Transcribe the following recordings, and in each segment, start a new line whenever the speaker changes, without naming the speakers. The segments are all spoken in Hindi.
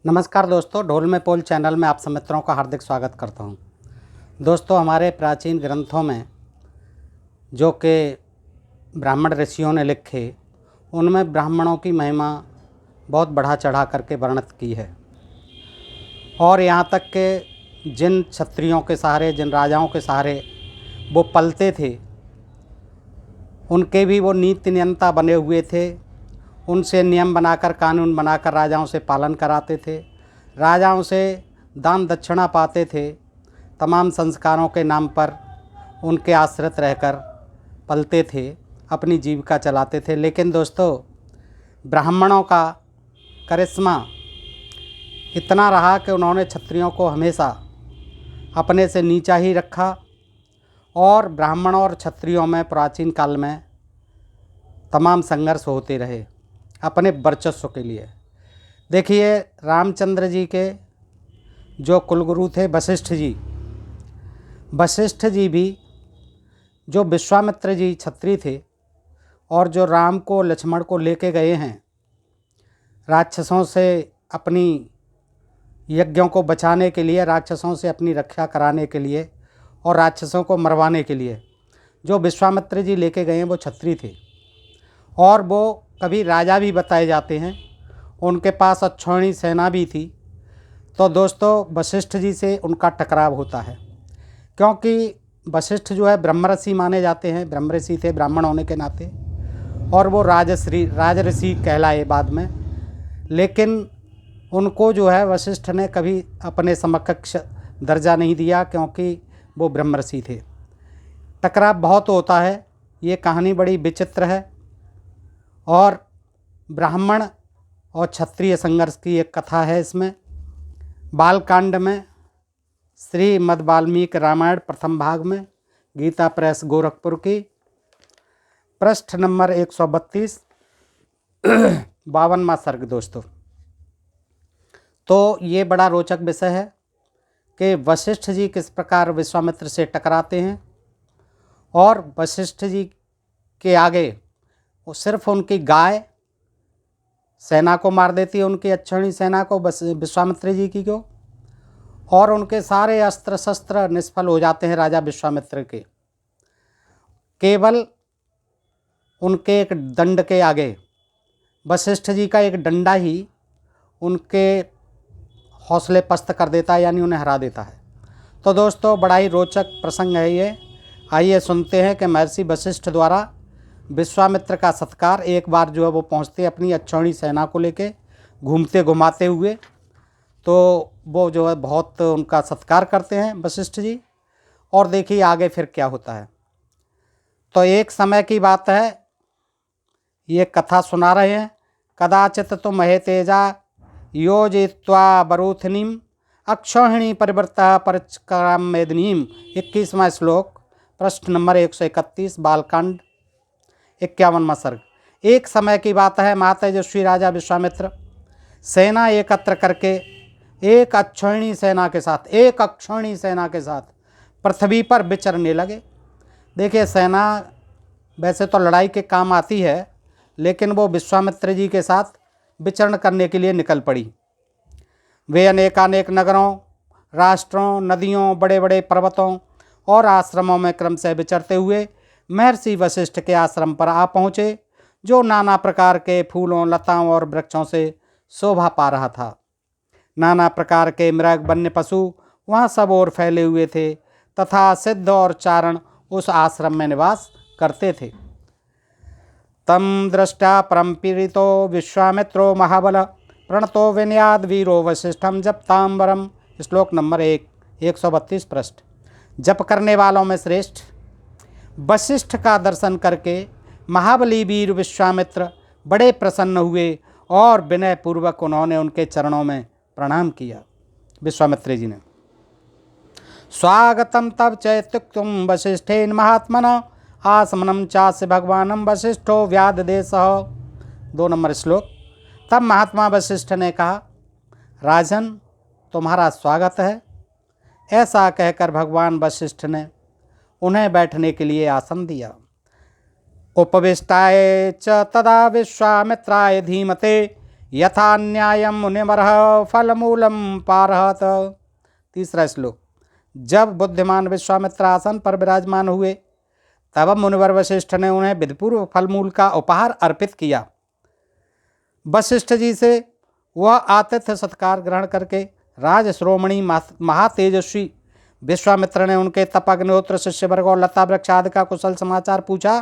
नमस्कार दोस्तों, ढोल में पोल चैनल में आप सब मित्रों का हार्दिक स्वागत करता हूं। दोस्तों, हमारे प्राचीन ग्रंथों में जो कि ब्राह्मण ऋषियों ने लिखे, उनमें ब्राह्मणों की महिमा बहुत बढ़ा चढ़ा करके वर्णित की है। और यहाँ तक कि जिन क्षत्रियों के सहारे, जिन राजाओं के सहारे वो पलते थे, उनके भी वो नीति नियंता बने हुए थे। उनसे नियम बनाकर, कानून बनाकर राजाओं से पालन कराते थे, राजाओं से दान दक्षिणा पाते थे। तमाम संस्कारों के नाम पर उनके आश्रित रहकर पलते थे, अपनी जीविका चलाते थे। लेकिन दोस्तों, ब्राह्मणों का करिश्मा इतना रहा कि उन्होंने क्षत्रियों को हमेशा अपने से नीचा ही रखा। और ब्राह्मणों और क्षत्रियों में प्राचीन काल में तमाम संघर्ष होते रहे अपने वर्चस्व के लिए। देखिए, रामचंद्र जी के जो कुलगुरु थे वशिष्ठ जी भी, जो विश्वामित्र जी क्षत्रिय थे और जो राम को, लक्ष्मण को लेके गए हैं राक्षसों से अपनी यज्ञों को बचाने के लिए, राक्षसों से अपनी रक्षा कराने के लिए और राक्षसों को मरवाने के लिए, जो विश्वामित्र जी लेके गए हैं वो क्षत्रिय थे। और वो कभी राजा भी बताए जाते हैं, उनके पास अक्षौहिणी सेना भी थी। तो दोस्तों, वशिष्ठ जी से उनका टकराव होता है, क्योंकि वशिष्ठ जो है ब्रह्मऋषि माने जाते हैं, ब्रह्मऋषि थे ब्राह्मण होने के नाते, और वो राजऋषि कहलाए बाद में। लेकिन उनको जो है वशिष्ठ ने कभी अपने समकक्ष दर्जा नहीं दिया, क्योंकि वो ब्रह्मऋषि थे। टकराव बहुत होता है, ये कहानी बड़ी विचित्र है। और ब्राह्मण और क्षत्रिय संघर्ष की एक कथा है इसमें। बालकांड में श्रीमद् वाल्मीकि रामायण प्रथम भाग में, गीता प्रेस गोरखपुर की, पृष्ठ नंबर 132, 52वां सर्ग। दोस्तों, तो ये बड़ा रोचक विषय है कि वशिष्ठ जी किस प्रकार विश्वामित्र से टकराते हैं। और वशिष्ठ जी के आगे वो सिर्फ उनकी गाय सेना को मार देती है, उनकी अक्षौहिणी सेना को, विश्वामित्र जी की को। और उनके सारे अस्त्र शस्त्र निष्फल हो जाते हैं राजा विश्वामित्र के। केवल उनके एक दंड के आगे, वशिष्ठ जी का एक डंडा ही उनके हौसले पस्त कर देता है, यानी उन्हें हरा देता है। तो दोस्तों, बड़ा ही रोचक प्रसंग है ये। आइए सुनते हैं कि महर्षि वशिष्ठ द्वारा विश्वामित्र का सत्कार। एक बार जो है वो पहुंचते अपनी अक्षौहिणी सेना को लेके, घूमते घुमाते हुए, तो वो जो है बहुत उनका सत्कार करते हैं वशिष्ठ जी। और देखिए आगे फिर क्या होता है। तो एक समय की बात है, ये कथा सुना रहे हैं। कदाचित तो महे तेजा योजित्वा बरूथनीम अक्षौहिणी परिवृत्ता परिचक्राम मेदिनीम। 21वां श्लोक, पृष्ठ नंबर 131, बालकांड 51वां सर्ग। एक समय की बात है, महातेजस्वी राजा विश्वामित्र सेना एकत्र करके एक अक्षौहिणी सेना के साथ पृथ्वी पर विचरने लगे। देखिए, सेना वैसे तो लड़ाई के काम आती है, लेकिन वो विश्वामित्र जी के साथ विचरण करने के लिए निकल पड़ी। वे अनेकानेक नगरों, राष्ट्रों, नदियों, बड़े बड़े पर्वतों और आश्रमों में क्रमशः विचरते हुए महर्षि वशिष्ठ के आश्रम पर आ पहुँचे, जो नाना प्रकार के फूलों, लताओं और वृक्षों से शोभा पा रहा था। नाना प्रकार के मृग, वन्य पशु वहाँ सब ओर फैले हुए थे, तथा सिद्ध और चारण उस आश्रम में निवास करते थे। तम दृष्टा परमपीड़ितो विश्वामित्रो महाबल प्रणतो विनयाद वीरो वशिष्ठम जपतांबरम। श्लोक नंबर 132 पृष्ठ। जप करने वालों में श्रेष्ठ वशिष्ठ का दर्शन करके महाबली वीर विश्वामित्र बड़े प्रसन्न हुए और विनय पूर्वक उन्होंने उनके चरणों में प्रणाम किया। विश्वामित्र जी ने, स्वागतम तब चैत्युक्तुम वशिष्ठेन महात्मना आसमनम चास्य भगवानम वशिष्ठो व्यादेश। 2 नंबर श्लोक। तब महात्मा वशिष्ठ ने कहा, राजन, तुम्हारा स्वागत है। ऐसा कहकर भगवान वशिष्ठ ने उन्हें बैठने के लिए आसन दिया। उपविष्टाय च तदा विश्वामित्राय धीमते यथा न्यायम मुनिमर्ह फलमूलम पारहत। तीसरा श्लोक। जब बुद्धिमान विश्वामित्र आसन पर विराजमान हुए तब मुनिवर वशिष्ठ ने उन्हें विधिपूर्व फलमूल का उपहार अर्पित किया। वशिष्ठ जी से वह आतिथ्य सत्कार ग्रहण करके राज श्रोमणी महातेजस्वी विश्वामित्र ने उनके तप अग्निहोत्र शिष्य वर्ग और लता वृक्ष आदि का कुशल समाचार पूछा।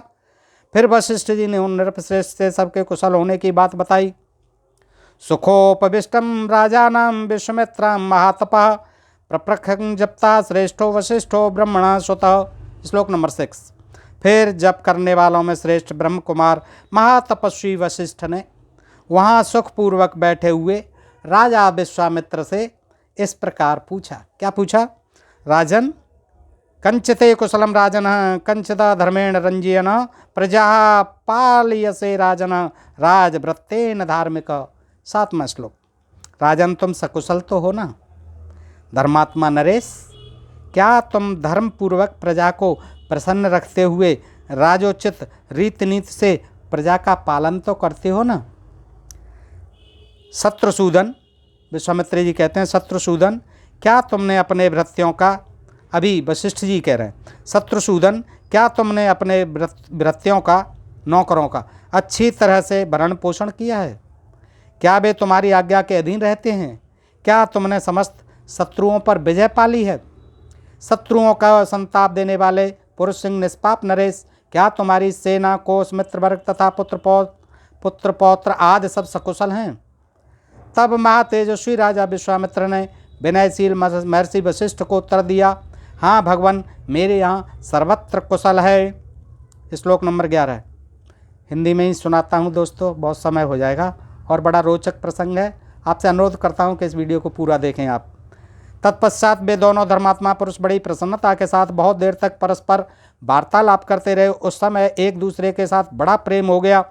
फिर वशिष्ठ जी ने उन नृपश्रेष्ठ से सबके कुशल होने की बात बताई। सुखोपविष्टम राजानाम विश्वामित्रं महातपः प्रप्रखं जप्ता श्रेष्ठो वशिष्ठो ब्रह्मण स्वतः। श्लोक नंबर 6। फिर जप करने वालों में श्रेष्ठ ब्रह्म कुमार महातपस्वी वशिष्ठ ने वहाँ सुखपूर्वक बैठे हुए राजा विश्वामित्र से इस प्रकार पूछा। क्या पूछा? राजन, कंचते कुशलम राजन कंचता धर्मेण रंजयन प्रजा पालयसे राजन राजव्रतेन धार्मिक। 7वां श्लोक। राजन, तुम सकुशल तो हो ना? धर्मात्मा नरेश, क्या तुम धर्मपूर्वक प्रजा को प्रसन्न रखते हुए राजोचित रीति नीति से प्रजा का पालन तो करते हो ना? शत्रुसूदन, विश्वामित्र जी कहते हैं, शत्रुसूदन, क्या तुमने अपने भृत्यों का, अभी वशिष्ठ जी कह रहे हैं, शत्रुसूदन, क्या तुमने अपने भृत्यों का, नौकरों का अच्छी तरह से भरण पोषण किया है? क्या वे तुम्हारी आज्ञा के अधीन रहते हैं? क्या तुमने समस्त शत्रुओं पर विजय पाली है? शत्रुओं का संताप देने वाले पुरुष सिंह निष्पाप नरेश, क्या तुम्हारी सेना कोष मित्र वर्ग तथा पुत्र पौत्र आदि सब सकुशल हैं? तब महातेजस्वी राजा विश्वामित्र ने विनयशील महर्षि वशिष्ठ को उत्तर दिया, हाँ भगवान, मेरे यहाँ सर्वत्र कुशल है। श्लोक नंबर 11। हिंदी में ही सुनाता हूँ दोस्तों, बहुत समय हो जाएगा और बड़ा रोचक प्रसंग है। आपसे अनुरोध करता हूँ कि इस वीडियो को पूरा देखें आप। तत्पश्चात वे दोनों धर्मात्मा पुरुष बड़ी प्रसन्नता के साथ बहुत देर तक परस्पर वार्तालाप करते रहे। उस समय एक दूसरे के साथ बड़ा प्रेम हो गया।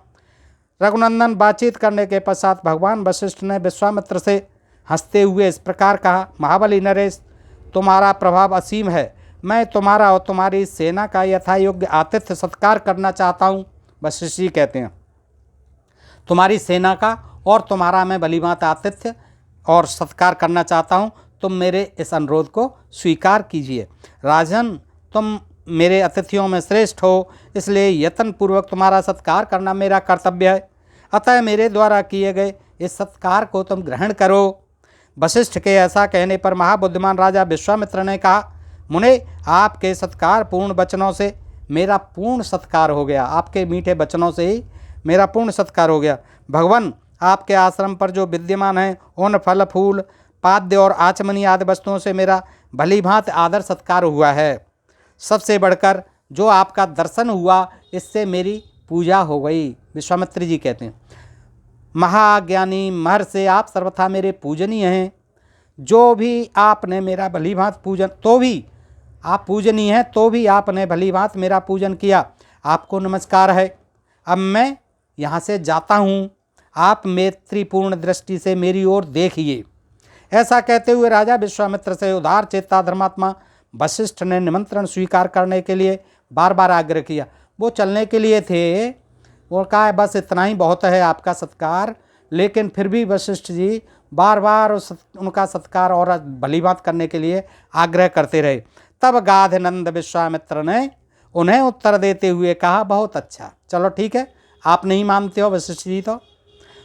रघुनंदन, बातचीत करने के पश्चात भगवान वशिष्ठ ने विश्वामित्र से हंसते हुए इस प्रकार कहा, महाबली नरेश, तुम्हारा प्रभाव असीम है। मैं तुम्हारा और तुम्हारी सेना का यथायोग्य आतिथ्य सत्कार करना चाहता हूँ। वशिष्ठ जी कहते हैं, तुम्हारी सेना का और तुम्हारा मैं भलीभांत आतिथ्य और सत्कार करना चाहता हूँ। तुम मेरे इस अनुरोध को स्वीकार कीजिए। राजन, तुम मेरे अतिथियों में श्रेष्ठ हो, इसलिए यत्नपूर्वक तुम्हारा सत्कार करना मेरा कर्तव्य है। अतः मेरे द्वारा किए गए इस सत्कार को तुम ग्रहण करो। वशिष्ठ के ऐसा कहने पर महाबुद्धिमान राजा विश्वामित्र ने कहा, मुने, आपके सत्कार पूर्ण वचनों से मेरा पूर्ण सत्कार हो गया। आपके मीठे वचनों से ही मेरा पूर्ण सत्कार हो गया। भगवान, आपके आश्रम पर जो विद्यमान है उन फल फूल पाद्य और आचमनी आदि वस्तुओं से मेरा भलीभांत आदर सत्कार हुआ है। सबसे बढ़कर जो आपका दर्शन हुआ, इससे मेरी पूजा हो गई। विश्वामित्र जी कहते हैं, महाज्ञानी महर्षि, आप सर्वथा मेरे पूजनीय हैं। जो भी आपने मेरा भलीभांत पूजन, तो भी आप पूजनीय हैं, तो भी आपने भलीभांत मेरा पूजन किया, आपको नमस्कार है। अब मैं यहाँ से जाता हूँ, आप मैत्रीपूर्ण दृष्टि से मेरी ओर देखिए। ऐसा कहते हुए राजा विश्वामित्र से उदार चेता धर्मात्मा वशिष्ठ ने निमंत्रण स्वीकार करने के लिए बार बार आग्रह किया। वो चलने के लिए थे, वो कहा बस इतना ही बहुत है आपका सत्कार, लेकिन फिर भी वशिष्ठ जी बार बार उनका सत्कार और भलीभांत करने के लिए आग्रह करते रहे। तब गाधनंद विश्वामित्र ने उन्हें उत्तर देते हुए कहा, बहुत अच्छा, चलो ठीक है, आप नहीं मानते हो वशिष्ठ जी, तो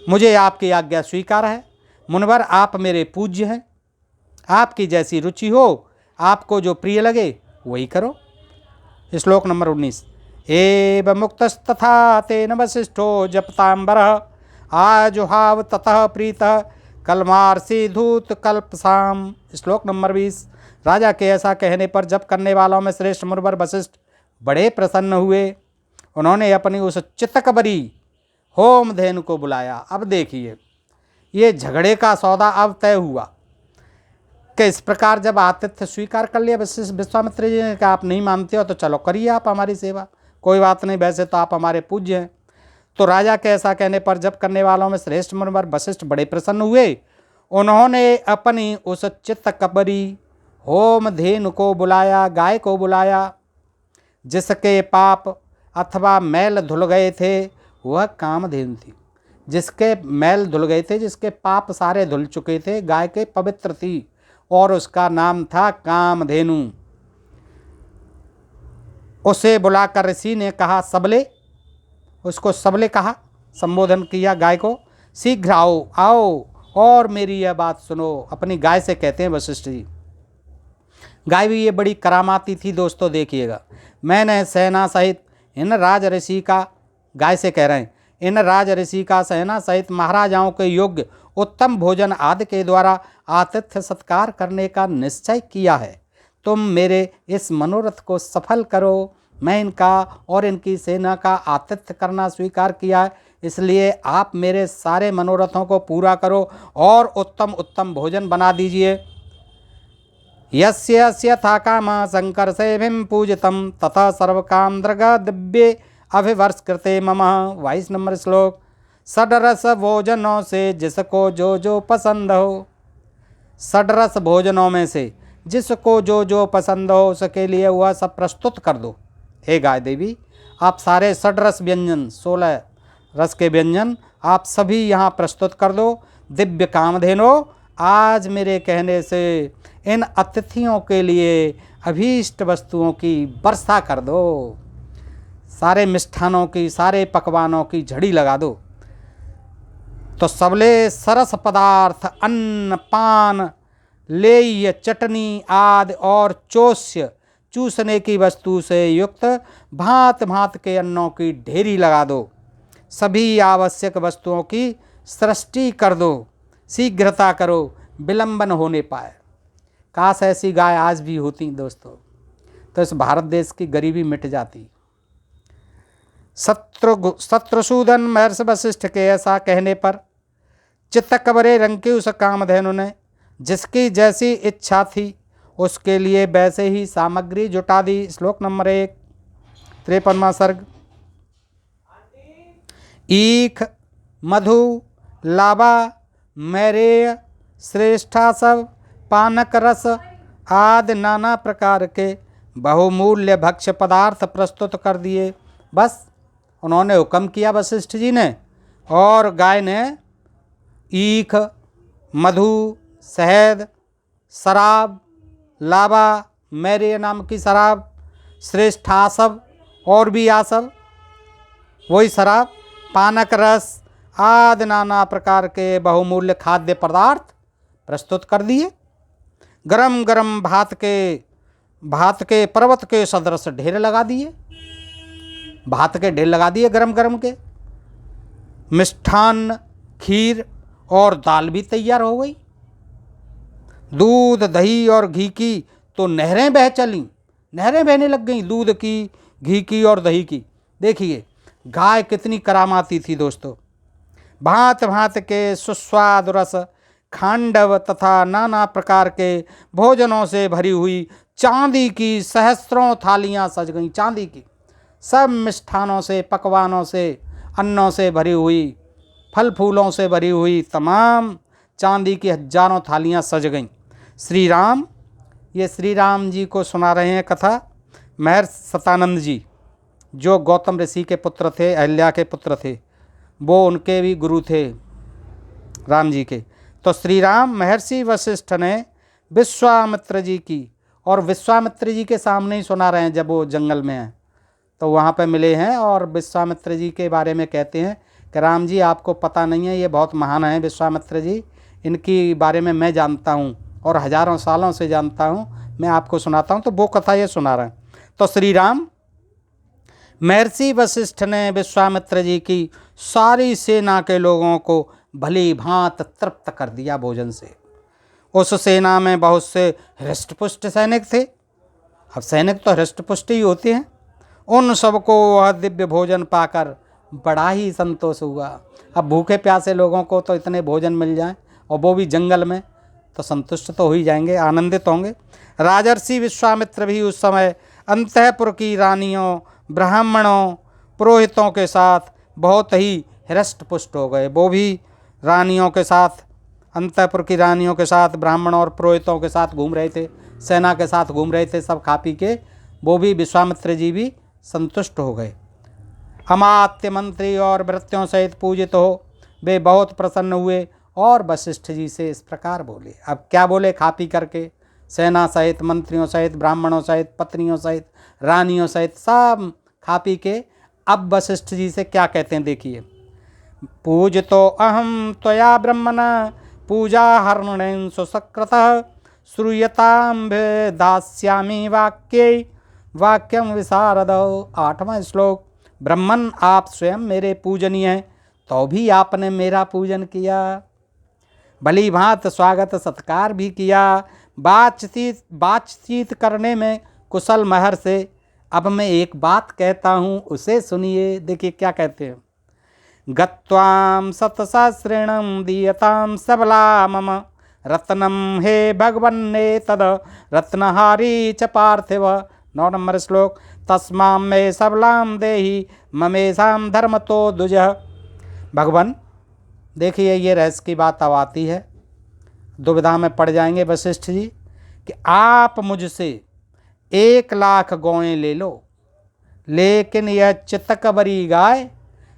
मुझे आपकी आज्ञा स्वीकार है। मुनिवर, आप मेरे पूज्य हैं, आपकी जैसी रुचि हो, आपको जो प्रिय लगे वही करो। श्लोक नंबर 19। एव मुक्तस्तथा तेन वशिष्ठो जपतांबरः आजुहाव ततः प्रीतः कलमार्षि धूत कल्पसाम। श्लोक नंबर 20। राजा के ऐसा कहने पर जप करने वालों में श्रेष्ठ मुनिवर वशिष्ठ बड़े प्रसन्न हुए। उन्होंने अपनी उस चित्तकबरी होम धेनु को बुलाया। अब देखिए, ये झगड़े का सौदा अब तय हुआ कि इस प्रकार जब आतिथ्य स्वीकार कर लिया विश्वामित्र जी ने कहा, आप नहीं मानते हो तो चलो करिए आप हमारी सेवा, कोई बात नहीं, वैसे तो आप हमारे पूज्य हैं। तो राजा के ऐसा कहने पर जप करने वालों में श्रेष्ठ मुनिवर वशिष्ठ बड़े प्रसन्न हुए। उन्होंने अपनी उस चित्तकबरी होम धेनु को बुलाया, गाय को बुलाया, जिसके पाप अथवा मैल धुल गए थे, वह कामधेनु थी। जिसके मैल धुल गए थे, जिसके पाप सारे धुल चुके थे, गाय के पवित्र थी, और उसका नाम था कामधेनु। उसे बुलाकर ऋषि ने कहा सबले, उसको सबले कहा, संबोधन किया गाय को, शीघ्र आओ आओ और मेरी यह बात सुनो। अपनी गाय से कहते हैं वशिष्ठ जी। गाय भी ये बड़ी करामाती थी दोस्तों, देखिएगा। मैंने सेना सहित इन राज ऋषि का, गाय से कह रहे हैं, इन राज ऋषि का सेना सहित महाराजाओं के योग्य उत्तम भोजन आदि के द्वारा आतिथ्य सत्कार करने का निश्चय किया है। तुम मेरे इस मनोरथ को सफल करो। मैं इनका और इनकी सेना का आतिथ्य करना स्वीकार किया है, इसलिए आप मेरे सारे मनोरथों को पूरा करो और उत्तम उत्तम भोजन बना दीजिए। यस्य यस्य था काम शंकर सेभिम पूजितम तथा सर्वकाम दृग दिव्ये अभिवर्षकृते मम। 22 नंबर श्लोक। षड्रस भोजनों से जिसको जो जो पसंद हो, षड्रस भोजनों में से जिसको जो जो पसंद हो उसके लिए वह सब प्रस्तुत कर दो। हे गाय देवी, आप सारे षड्रस व्यंजन, 16 रस के व्यंजन आप सभी यहाँ प्रस्तुत कर दो। दिव्य कामधेनु, आज मेरे कहने से इन अतिथियों के लिए अभीष्ट वस्तुओं की वर्षा कर दो। सारे मिष्ठानों की, सारे पकवानों की झड़ी लगा दो। तो सबले सरस पदार्थ, अन्न पान, लेय, चटनी आदि और चोष्य, चूसने की वस्तु से युक्त भांत भांत के अन्नों की ढेरी लगा दो। सभी आवश्यक वस्तुओं की सृष्टि कर दो। शीघ्रता करो, विलंब न होने पाए। काश ऐसी गाय आज भी होती दोस्तों, तो इस भारत देश की गरीबी मिट जाती। शत्रुसूदन महर्षि वशिष्ठ के ऐसा कहने पर चित्त कबरे रंग की उस कामधेनु ने जिसकी जैसी इच्छा थी उसके लिए वैसे ही सामग्री जुटा दी। श्लोक नंबर 1, 53वां सर्ग। ईख, मधु, लाबा, मैरेय, श्रेष्ठा सब, पानक रस आदि नाना प्रकार के बहुमूल्य भक्ष्य पदार्थ प्रस्तुत कर दिए। बस उन्होंने हुक्म किया वशिष्ठ जी ने, और गाय ने ईख, मधु, शहद, शराब, लाबा, मैरे नाम की शराब, श्रेष्ठ आसव और भी आसव वही शराब, पानक रस आदि नाना प्रकार के बहुमूल्य खाद्य पदार्थ प्रस्तुत कर दिए। गरम गरम भात के पर्वत के सदृश ढेर लगा दिए, भात के ढेर लगा दिए गरम गरम के। मिष्ठान, खीर और दाल भी तैयार हो गई। दूध, दही और घी की तो नहरें बह चलीं, नहरें बहने लग गईं, दूध की, घी की और दही की। देखिए गाय कितनी करामाती थी दोस्तों। भांत भांत के सुस्वाद रस, खांडव तथा नाना प्रकार के भोजनों से भरी हुई चांदी की सहस्त्रों थालियां सज गईं। चांदी की सब मिष्ठानों से, पकवानों से, अन्नों से भरी हुई, फल फूलों से भरी हुई तमाम चांदी की हजारों थालियां सज गईं। श्री राम, ये श्री राम जी को सुना रहे हैं कथा महर्षि सतानंद जी, जो गौतम ऋषि के पुत्र थे, अहिल्या के पुत्र थे, वो उनके भी गुरु थे राम जी के। तो श्री राम महर्षि वशिष्ठ ने विश्वामित्र जी की, और विश्वामित्र जी के सामने ही सुना रहे हैं जब वो जंगल में हैं, तो वहाँ पे मिले हैं और विश्वामित्र जी के बारे में कहते हैं कि राम जी आपको पता नहीं है, ये बहुत महान हैं विश्वामित्र जी, इनकी बारे में मैं जानता हूँ और हजारों सालों से जानता हूँ, मैं आपको सुनाता हूँ। तो वो कथा ये सुना रहे हैं। तो श्री राम महर्षि वशिष्ठ ने विश्वामित्र जी की सारी सेना के लोगों को भली भांत तृप्त कर दिया भोजन से। उस सेना में बहुत से हृष्टपुष्ट सैनिक थे। अब सैनिक तो हृष्टपुष्ट ही होते हैं। उन सबको वह दिव्य भोजन पाकर बड़ा ही संतोष हुआ। अब भूखे प्यासे लोगों को तो इतने भोजन मिल जाएं, और वो भी जंगल में, तो संतुष्ट तो हो ही जाएंगे, आनंदित होंगे। राजर्षि विश्वामित्र भी उस समय अंतःपुर की रानियों, ब्राह्मणों, पुरोहितों के साथ बहुत ही हृष्टपुष्ट हो गए। वो भी रानियों के साथ, अंतःपुर की रानियों के साथ, ब्राह्मणों और पुरोहितों के साथ घूम रहे थे, सेना के साथ घूम रहे थे, सब खा पी के वो भी, विश्वामित्र जी भी संतुष्ट हो गए। अमात्य, मंत्री और भृत्यों सहित पूजित हो वे बहुत प्रसन्न हुए और वशिष्ठ जी से इस प्रकार बोले। अब क्या बोले? खा पी करके सेना सहित, मंत्रियों सहित, ब्राह्मणों सहित, पत्नियों सहित, रानियों सहित सब खा पी के अब वशिष्ठ जी से क्या कहते हैं देखिए। पूजतो अहम त्वया ब्रह्मणा पूजा हर्णेन सुसकृतः श्रूयतां दास्यामि वाक्ये वाक्यम विशारदो। 8वां श्लोक। ब्रह्मन, आप स्वयं मेरे पूजनीय हैं, तो भी आपने मेरा पूजन किया, भली भांत स्वागत सत्कार भी किया, बातचीत करने में कुशल महर से। अब मैं एक बात कहता हूँ, उसे सुनिए। देखिए क्या कहते हैं। गत्वां सतसहस्रेणं दीयतां सबला मम रत्नम हे भगवन्ने तद रत्नहारी च पार्थिव। 9 नंबर श्लोक। तस्मां मे सबलां देहि ममेशां धर्म तो दुज। भगवान देखिए, ये रहस्य की बात अब आती है। दुविधा में पड़ जाएंगे वशिष्ठ जी कि आप मुझसे 1 लाख गौएं ले लो, लेकिन यह चितकबरी गाय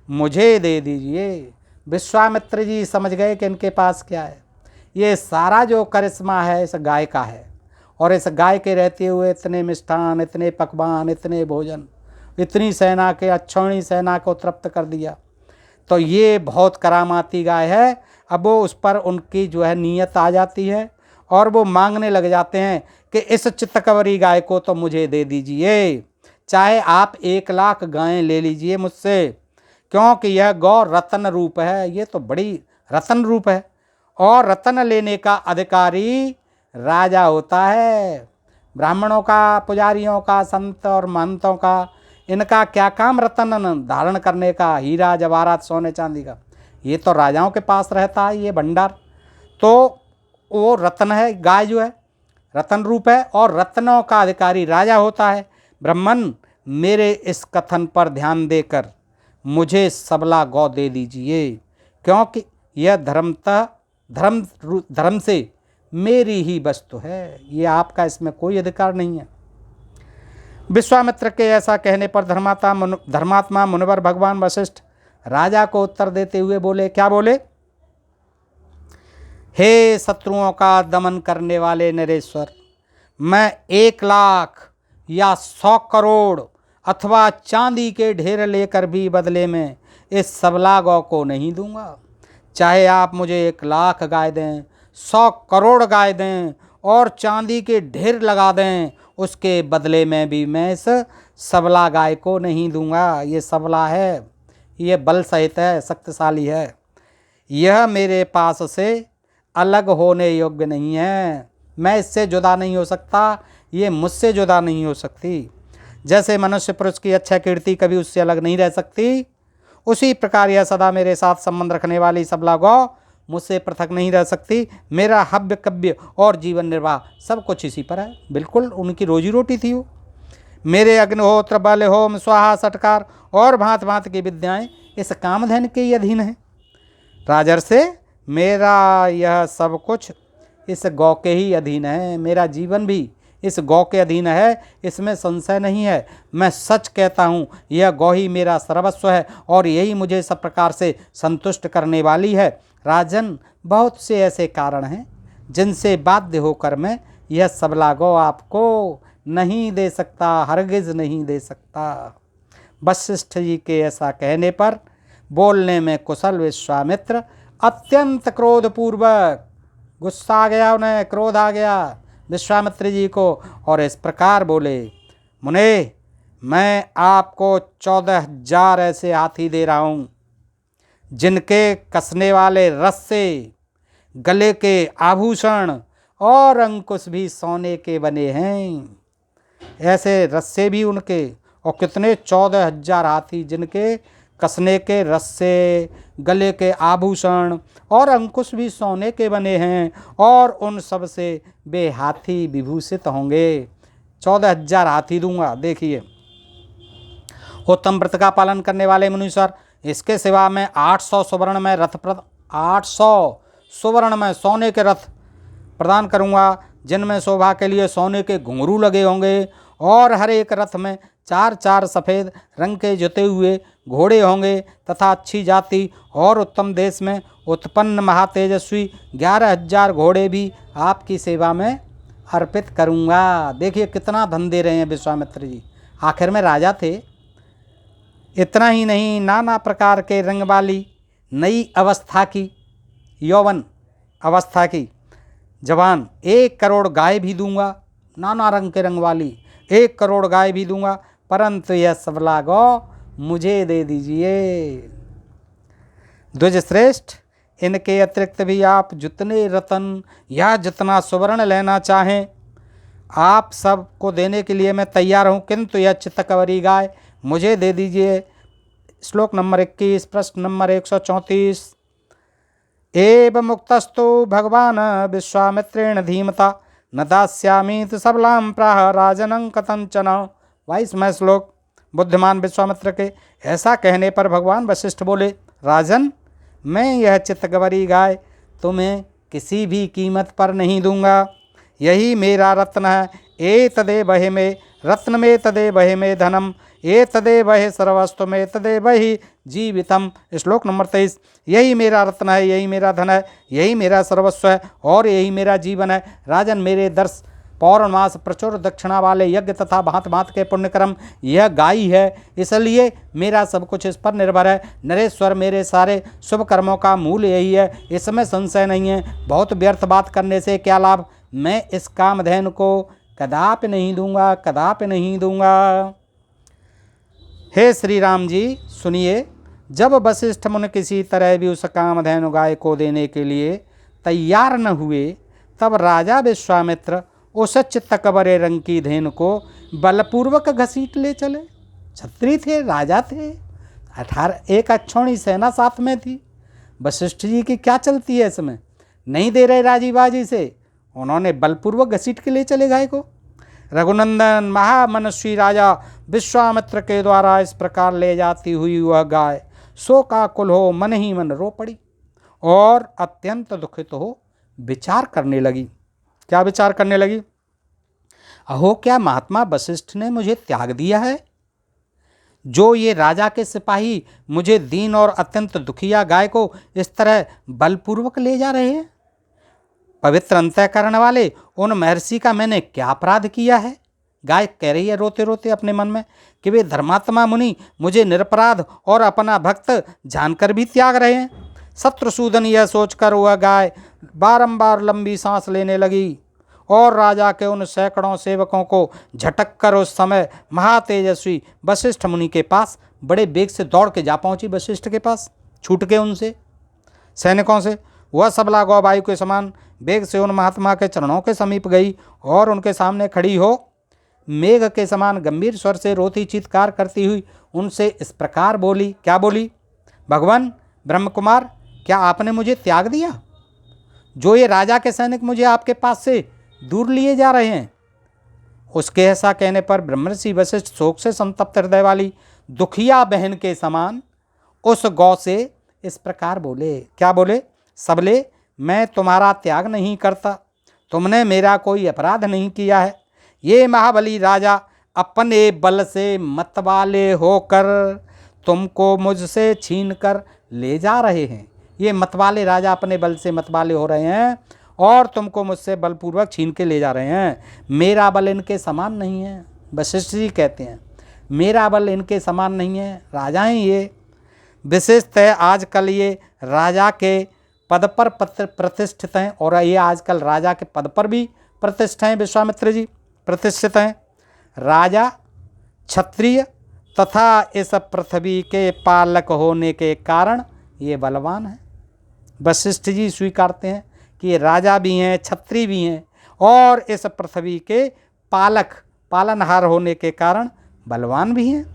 मुझे दे दीजिए। विश्वामित्र जी समझ गए कि इनके पास क्या है। ये सारा जो करिश्मा है इस गाय का है, और इस गाय के रहते हुए इतने मिष्ठान, इतने पकवान, इतने भोजन, इतनी सेना के, अक्षौणी सेना को तृप्त कर दिया। तो ये बहुत करामाती गाय है। अब वो उस पर उनकी जो है नीयत आ जाती है और वो मांगने लग जाते हैं कि इस चित्तकबरी गाय को तो मुझे दे दीजिए, चाहे आप 1 लाख गायें ले लीजिए मुझसे, क्योंकि यह गौ रत्न रूप है। ये तो बड़ी रत्न रूप है, और रत्न लेने का अधिकारी राजा होता है। ब्राह्मणों का, पुजारियों का, संत और महंतों का, इनका क्या काम रत्न धारण करने का, हीरा जवाहरात सोने चांदी का। ये तो राजाओं के पास रहता है ये भंडार। तो वो रत्न है, गाय जो है रत्न रूप है, और रत्नों का अधिकारी राजा होता है। ब्राह्मण, मेरे इस कथन पर ध्यान देकर मुझे सबला गौ दे दीजिए, क्योंकि यह धर्म से मेरी ही वस्तु है, ये आपका इसमें कोई अधिकार नहीं है। विश्वामित्र के ऐसा कहने पर धर्मात्मा मुनिवर भगवान वशिष्ठ राजा को उत्तर देते हुए बोले। क्या बोले? हे शत्रुओं का दमन करने वाले नरेश्वर, मैं 1 लाख या 100 करोड़ अथवा चांदी के ढेर लेकर भी बदले में इस सबला गौ को नहीं दूंगा। चाहे आप मुझे 1 लाख गाय दें, 100 करोड़ गाय दें और चांदी के ढेर लगा दें, उसके बदले में भी मैं इस सबला गाय को नहीं दूंगा। ये सबला है, ये बल सहित है, शक्तिशाली है, यह मेरे पास से अलग होने योग्य नहीं है। मैं इससे जुदा नहीं हो सकता, ये मुझसे जुदा नहीं हो सकती। जैसे मनुष्य पुरुष की अच्छा कीर्ति कभी उससे अलग नहीं रह सकती, उसी प्रकार यह सदा मेरे साथ संबंध रखने वाली सबला गौ मुझसे पृथक नहीं रह सकती। मेरा हव्य कव्य और जीवन निर्वाह सब कुछ इसी पर है। बिल्कुल उनकी रोजी रोटी थी वो। मेरे अग्निहोत्र, बल, होम, स्वाहा, सटकार और भांत भांत की विद्याएं इस कामधेन के ही अधीन है। राजर्षि, मेरा यह सब कुछ इस गौ के ही अधीन है। मेरा जीवन भी इस गौ के अधीन है, इसमें संशय नहीं है। मैं सच कहता हूँ, यह गौ ही मेरा सर्वस्व है और यही मुझे सब प्रकार से संतुष्ट करने वाली है। राजन, बहुत से ऐसे कारण हैं जिनसे बाध्य होकर मैं यह सबला गौ आपको नहीं दे सकता, हरगिज नहीं दे सकता। वशिष्ठ जी के ऐसा कहने पर बोलने में कुशल विश्वामित्र अत्यंत क्रोधपूर्वक, गुस्सा आ गया उन्हें, क्रोध आ गया विश्वामित्र जी को, और इस प्रकार बोले। मुने, मैं आपको 14,000 ऐसे हाथी दे रहा हूँ जिनके कसने वाले रस्से, गले के आभूषण और अंकुश भी सोने के बने हैं। ऐसे रस्से भी उनके, और कितने 14,000 हाथी जिनके कसने के रस्से, गले के आभूषण और अंकुश भी सोने के बने हैं, और उन सब से वे हाथी विभूषित होंगे। 14,000 हाथी दूंगा। देखिए, उत्तम व्रत का पालन करने वाले मुनीश्वर, इसके सिवा मैं 800 सुवर्ण में 800 सुवर्ण में सोने के रथ प्रदान करूंगा, जिनमें शोभा के लिए सोने के घुंघरू लगे होंगे, और हर एक रथ में 4-4 सफ़ेद रंग के जुते हुए घोड़े होंगे तथा अच्छी जाति और उत्तम देश में उत्पन्न महातेजस्वी 11,000 घोड़े भी आपकी सेवा में अर्पित करूँगा। देखिए कितना धन दे रहे हैं विश्वामित्र जी। आखिर में राजा थे। इतना ही नहीं, नाना प्रकार के रंग वाली नई अवस्था की, यौवन अवस्था की जवान 1 करोड़ गाय भी दूंगा, नाना रंग के रंग वाली 1 करोड़ गाय भी दूंगा, परंतु यह सबला गौ मुझे दे दीजिए। द्विज श्रेष्ठ, इनके अतिरिक्त भी आप जितने रतन या जितना सुवर्ण लेना चाहें आप सबको देने के लिए मैं तैयार हूँ, किंतु यह चित्तकवरी गाय मुझे दे दीजिए। श्लोक नंबर 21, प्रश्न नंबर 134। एव मुक्तस्तु भगवान विश्वामित्रेण धीमता न दास्यामीति सबलाम प्राह राजनं कथंचन। 22वां श्लोक। बुद्धिमान विश्वामित्र के ऐसा कहने पर भगवान वशिष्ठ बोले, राजन, मैं यह चित्तकवरी गाय तुम्हें किसी भी कीमत पर नहीं दूंगा। यही मेरा रत्न है। एतदेव हि मे रत्न में तदेव हि मे धनम एतदेव हि सर्वस्तु में तदेव हि जीवितम। श्लोक नंबर 23। यही मेरा रत्न है, यही मेरा धन है, यही मेरा सर्वस्व है और यही मेरा जीवन है। राजन, मेरे दर्श पौर्णमास प्रचुर दक्षिणा वाले यज्ञ तथा भांत भांत के पुण्यक्रम यह गाय है, इसलिए मेरा सब कुछ इस पर निर्भर है। नरेश्वर, मेरे सारे शुभ कर्मों का मूल यही है, इसमें संशय नहीं है। बहुत व्यर्थ बात करने से क्या लाभ। मैं इस कामधेनु को कदापि नहीं दूंगा, कदापि नहीं दूंगा। हे श्री राम जी सुनिए, जब वशिष्ठ मुनि किसी तरह भी उस कामधेनु गाय को देने के लिए तैयार न हुए, तब राजा विश्वामित्र उस चित्तकवरे रंग की धेनु को बलपूर्वक घसीट ले चले। छत्री थे, राजा थे, 1 अक्षौणी सेना साथ में थी। वशिष्ठ जी की क्या चलती है इसमें, नहीं दे रहे राजीबाजी से, उन्होंने बलपूर्वक घसीट के ले चले गाय को। रघुनंदन महामनस्वी राजा विश्वामित्र के द्वारा इस प्रकार ले जाती हुई वह गाय शोकाकुल हो मन ही मन रो पड़ी और अत्यंत दुखित हो विचार करने लगी। क्या विचार करने लगी? अहो, क्या महात्मा वशिष्ठ ने मुझे त्याग दिया है, जो ये राजा के सिपाही मुझे दीन और अत्यंत दुखिया गाय को इस तरह बलपूर्वक ले जा रहे हैं। पवित्र अंतःकरण वाले उन महर्षि का मैंने क्या अपराध किया है? गाय कह रही है रोते रोते अपने मन में कि वे धर्मात्मा मुनि मुझे निरपराध और अपना भक्त जानकर भी त्याग रहे हैं। शत्रुसूदन यह सोचकर वह गाय बारंबार लंबी सांस लेने लगी और राजा के उन सैकड़ों सेवकों को झटक कर उस समय महातेजस्वी वशिष्ठ मुनि के पास बड़े बेग से दौड़ के जा पहुंची। वशिष्ठ के पास छूट के उनसे सैनिकों से वह सबला गौ वायु के समान बेग से उन महात्मा के चरणों के समीप गई और उनके सामने खड़ी हो मेघ के समान गंभीर स्वर से रोती चीत्कार करती हुई उनसे इस प्रकार बोली। क्या बोली? भगवान ब्रह्मकुमार, क्या आपने मुझे त्याग दिया, जो ये राजा के सैनिक मुझे आपके पास से दूर लिए जा रहे हैं? उसके ऐसा कहने पर ब्रह्मर्षि वशिष्ठ शोक से संतप्त हृदय वाली दुखिया बहन के समान उस गौ से इस प्रकार बोले। क्या बोले? सबले, मैं तुम्हारा त्याग नहीं करता, तुमने मेरा कोई अपराध नहीं किया है। ये महाबली राजा अपने बल से मतवाले होकर तुमको मुझसे छीन कर ले जा रहे हैं। ये मतवाले राजा अपने बल से मतवाले हो रहे हैं और तुमको मुझसे बलपूर्वक छीन के ले जा रहे हैं। मेरा बल इनके समान नहीं है। वशिष्ठ जी कहते हैं मेरा बल इनके समान नहीं है। राजा हैं ये, विशिष्ट है आजकल ये राजा के पद पर प्रतिष्ठित हैं और ये आजकल राजा के पद पर भी प्रतिष्ठित हैं। विश्वामित्र जी प्रतिष्ठित हैं। राजा, क्षत्रिय तथा इस पृथ्वी के पालक होने के कारण ये बलवान हैं। वशिष्ठ जी स्वीकारते हैं कि ये राजा भी हैं, क्षत्रिय भी हैं और इस पृथ्वी के पालनहार होने के कारण बलवान भी हैं।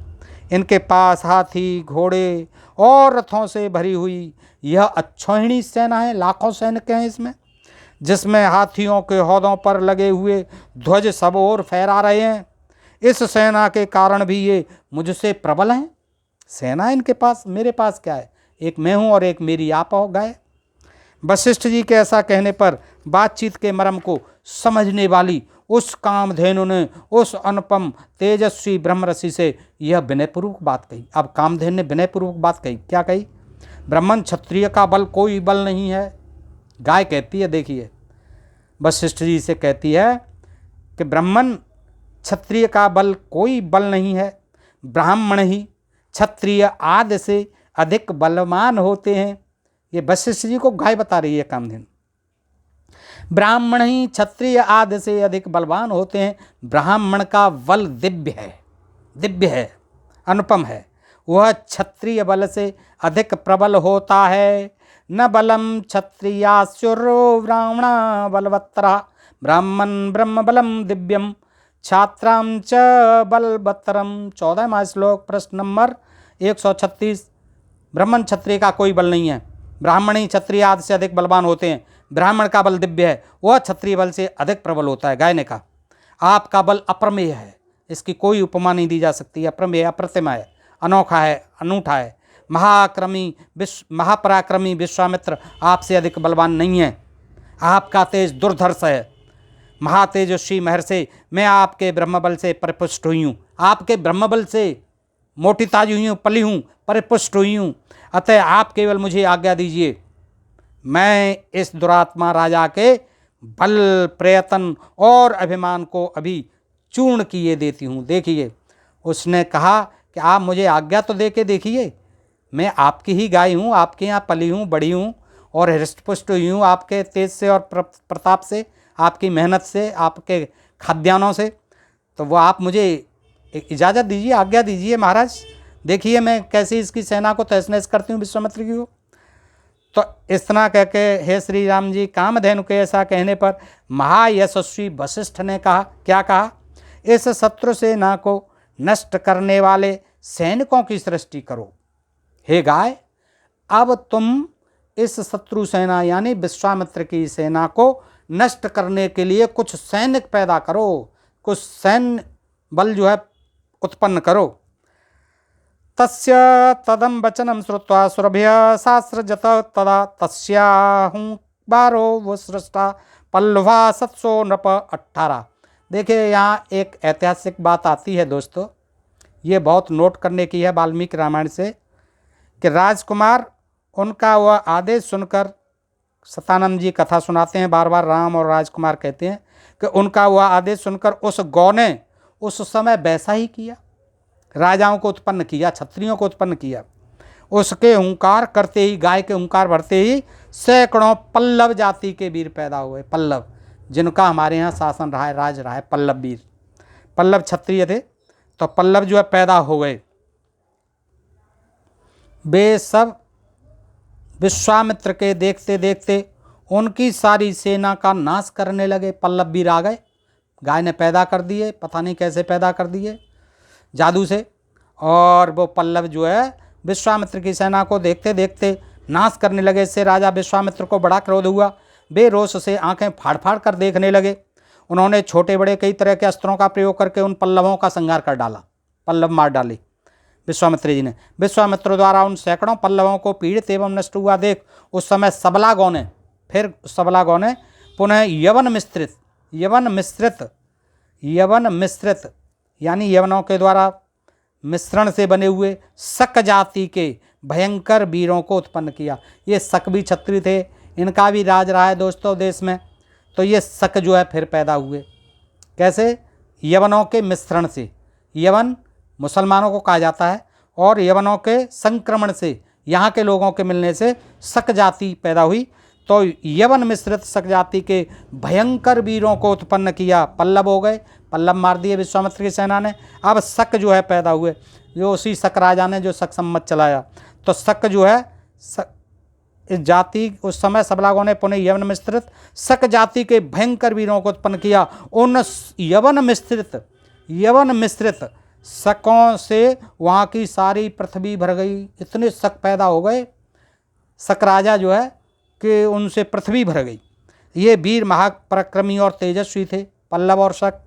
इनके पास हाथी, घोड़े और रथों से भरी हुई यह अक्षौहिणी सेना है। लाखों सैनिक हैं इसमें, जिसमें हाथियों के हौदों पर लगे हुए ध्वज सब ओर फहरा रहे हैं। इस सेना के कारण भी ये मुझसे प्रबल हैं। सेना इनके पास, मेरे पास क्या है? एक मैं हूँ और एक मेरी आप हो गए। वशिष्ठ जी के ऐसा कहने पर बातचीत के मर्म को समझने वाली उस कामधेनु ने उस अनुपम तेजस्वी ब्रह्मऋषि से यह विनयपूर्वक बात कही। अब कामधेनु ने विनयपूर्वक बात कही, क्या कही? ब्राह्मण क्षत्रिय का बल कोई बल नहीं है। गाय कहती है, देखिए वशिष्ठ जी से कहती है कि ब्राह्मण क्षत्रिय का बल कोई बल नहीं है, ब्राह्मण ही क्षत्रिय आदि से अधिक बलवान होते हैं। ये वशिष्ठ जी को गाय बता रही है कामधेनु। ब्राह्मण ही क्षत्रिय आदि से अधिक बलवान होते हैं। ब्राह्मण का बल दिव्य है, अनुपम है। वह क्षत्रिय बल से अधिक प्रबल होता है। न बलम क्षत्रियास्युरो ब्राह्मणा बलवत्तरा ब्राह्मण ब्रह्म बलम दिव्यम छात्राम च बलवत्तरम। 14वां श्लोक, प्रश्न नंबर 136। ब्राह्मण क्षत्रिय का कोई बल नहीं है, ब्राह्मण ही क्षत्रिय आदि से अधिक बलवान होते हैं। ब्राह्मण का बल दिव्य है, वह क्षत्रिय बल से अधिक प्रबल होता है। गाय ने कहा आपका बल अप्रमेय है, इसकी कोई उपमा नहीं दी जा सकती। अप्रमेय, अप्रतिमा है, अनोखा है, अनूठा है। महापराक्रमी विश्वामित्र आपसे अधिक बलवान नहीं है। आपका तेज दुर्धर्ष है। महातेजस्वी महर्षि, मैं आपके ब्रह्मबल से परिपुष्ट हुई हूँ, आपके ब्रह्मबल से मोटी ताजी हुई हूँ, पली हूँ, परिपुष्ट हुई हूँ। अतः आप केवल मुझे आज्ञा दीजिए, मैं इस दुरात्मा राजा के बल, प्रयत्न और अभिमान को अभी चूर्ण किए देती हूँ। देखिए, उसने कहा कि आप मुझे आज्ञा तो दे के देखिए, मैं आपकी ही गाय हूँ, आपके यहाँ पली हूँ, बड़ी हूँ और हृष्टपुष्ट हुई हूँ आपके तेज से और प्रताप से, आपकी मेहनत से, आपके खाद्यान्नों से। तो वो आप मुझे इजाज़त दीजिए, आज्ञा दीजिए महाराज, देखिए मैं कैसे इसकी सेना को तहस नहस करती हूँ विश्वामित्र की को। तो इतना कह के हे श्री राम जी, कामधेनु के ऐसा कहने पर महायशस्वी वशिष्ठ ने कहा, क्या कहा? इस शत्रु सेना को नष्ट करने वाले सैनिकों की सृष्टि करो। हे गाय, अब तुम इस शत्रु सेना यानी विश्वामित्र की सेना को नष्ट करने के लिए कुछ सैनिक पैदा करो, कुछ सैन्य बल जो है उत्पन्न करो। तस्य तदम वचनम श्रुत्वा सुरभ्य शास्त्रजत तदा तस्याहुंकारो वसृष्टा पल्लवा सत्सो नृप 18। देखिए, यहाँ एक ऐतिहासिक बात आती है दोस्तों, ये बहुत नोट करने की है वाल्मीकि रामायण से, कि राजकुमार उनका वह आदेश सुनकर, सतानंद जी कथा सुनाते हैं बार बार, राम और राजकुमार कहते हैं कि उनका वह आदेश सुनकर उस गौ ने उस समय वैसा ही किया, राजाओं को उत्पन्न किया, क्षत्रियों को उत्पन्न किया। उसके हुंकार करते ही, गाय के हुंकार भरते ही सैकड़ों पल्लव जाति के वीर पैदा हुए। पल्लव, जिनका हमारे यहाँ शासन रहा है, राज रहा है, पल्लव वीर। पल्लव क्षत्रिय थे, तो पल्लव जो है पैदा हो गए। वे सब विश्वामित्र के देखते देखते उनकी सारी सेना का नाश करने लगे। पल्लव वीर आ गए, गाय ने पैदा कर दिए, पता नहीं कैसे पैदा कर दिए, जादू से। और वो पल्लव जो है विश्वामित्र की सेना को देखते देखते नाश करने लगे। इससे राजा विश्वामित्र को बड़ा क्रोध हुआ। वे रोष से आंखें फाड़ फाड़ कर देखने लगे। उन्होंने छोटे बड़े कई तरह के अस्त्रों का प्रयोग करके उन पल्लवों का संहार कर डाला, पल्लव मार डाले विश्वामित्र जी ने। विश्वामित्र द्वारा उन सैकड़ों पल्लवों को पीड़ित एवं नष्ट हुआ देख उस समय सबला गौ ने पुनः यवन मिश्रित यानी यवनों के द्वारा मिश्रण से बने हुए शक जाति के भयंकर वीरों को उत्पन्न किया। ये शक भी क्षत्रिय थे, इनका भी राज रहा है दोस्तों देश में। तो ये शक जो है फिर पैदा हुए, कैसे? यवनों के मिश्रण से। यवन मुसलमानों को कहा जाता है, और यवनों के संक्रमण से, यहाँ के लोगों के मिलने से शक जाति पैदा हुई। तो यवन मिश्रित शक जाति के भयंकर वीरों को उत्पन्न किया। पल्लव हो गए, पल्लव मार दिए विश्वामित्र की सेना ने। अब शक जो है पैदा हुए, जो उसी शक राजा ने जो शक सम्मत चलाया। तो शक जो है इस जाति, उस समय सबलागों ने पुनः यवन मिश्रित शक जाति के भयंकर वीरों को उत्पन्न किया। उन यवन मिश्रित शकों से वहाँ की सारी पृथ्वी भर गई। इतने शक पैदा हो गए, शक राजा जो है कि उनसे पृथ्वी भर गई। ये वीर महापराक्रमी और तेजस्वी थे, पल्लव और शक।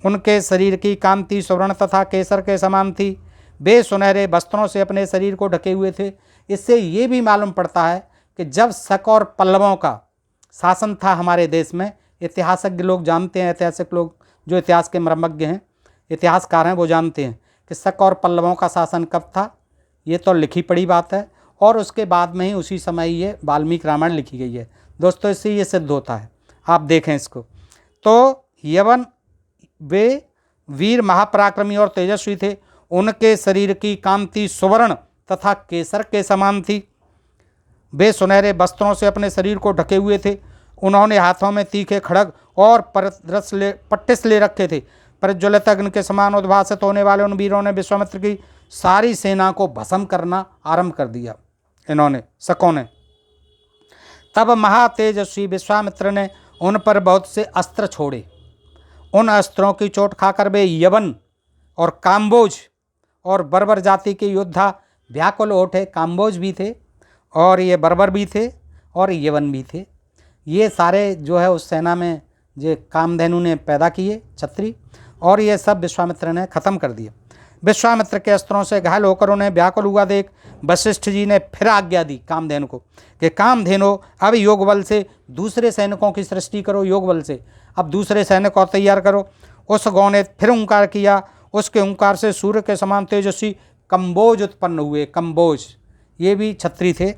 उनके शरीर की कांति सुवर्ण तथा केसर के समान थी। वे सुनहरे वस्त्रों से अपने शरीर को ढके हुए थे। इससे ये भी मालूम पड़ता है कि जब शक और पल्लवों का शासन था हमारे देश में, इतिहासज्ञ लोग जानते हैं, ऐतिहासिक लोग जो इतिहास के मर्मज्ञ हैं, इतिहासकार हैं, वो जानते हैं कि शक और पल्लवों का शासन कब था। ये तो लिखी पड़ी बात है, और उसके बाद में ही उसी समय ये वाल्मीकि रामायण लिखी गई है दोस्तों। इससे ये सिद्ध होता है, आप देखें इसको। तो यवन वे वीर महापराक्रमी और तेजस्वी थे। उनके शरीर की कांति सुवर्ण तथा केसर के समान थी। वे सुनहरे वस्त्रों से अपने शरीर को ढके हुए थे। उन्होंने हाथों में तीखे खड़ग और पट्टिस ले रखे थे। प्रज्वलित अग्नि के समान उद्भासित होने वाले उन वीरों ने विश्वामित्र की सारी सेना को भस्म करना आरंभ कर दिया। इन्होंने शकों ने। तब महातेजस्वी विश्वामित्र ने उन पर बहुत से अस्त्र छोड़े। उन अस्त्रों की चोट खाकर वे यवन और काम्बोज और बर्बर जाति के योद्धा व्याकुल उठे। काम्बोज भी थे और ये बर्बर भी थे और यवन भी थे। ये सारे जो है उस सेना में जो कामधेनु ने पैदा किए छत्री, और ये सब विश्वामित्र ने खत्म कर दिए। विश्वामित्र के अस्त्रों से घायल होकर उन्हें व्याकुल हुआ देख वशिष्ठ जी ने फिर आज्ञा दी कामधेनु को कि कामधेनु अब योग बल से दूसरे सैनिकों की सृष्टि करो। योग बल से अब दूसरे सैनिक और तैयार करो। उस गौ ने फिर ओंकार किया। उसके ओंकार से सूर्य के समान तेजस्वी कंबोज उत्पन्न हुए। कंबोज ये भी छत्री थे।